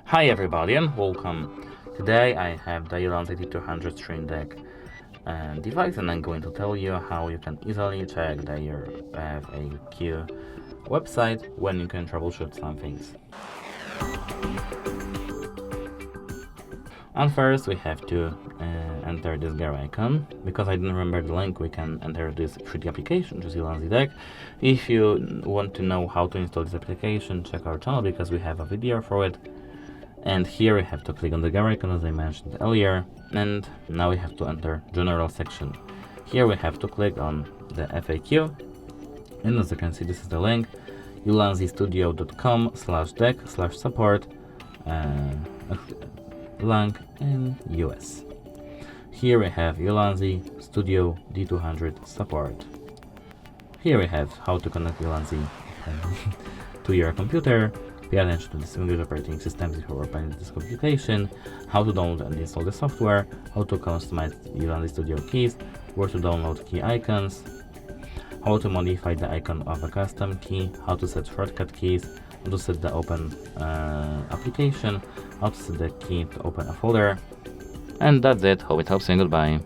Hi everybody and welcome. Today I have the ULANZI D200 Stream Deck device, and I'm going to tell you how you can easily check the your FAQ website when you can troubleshoot some things. And first we have to enter this gear icon. Because I didn't remember the link, we can enter this pretty application, just ULANZI Deck. If you want to know how to install this application, check our channel because we have a video for it. And here we have to click on the gear icon as I mentioned earlier, and now we have to enter general section. Here we have to click on the FAQ, and as you can see, this is the link ulanzistudio.com/deck/support link in US. Here we have ULANZI Studio D200 support. Here we have how to connect ULANZI to your computer. Pay attention to the English operating systems before opening this computation, how to download and install the software, how to customize ULANZI Studio keys, where to download key icons, how to modify the icon of a custom key, how to set shortcut keys, how to set the open application, how to set the key to open a folder. And that's it. Hope it helps you. Goodbye.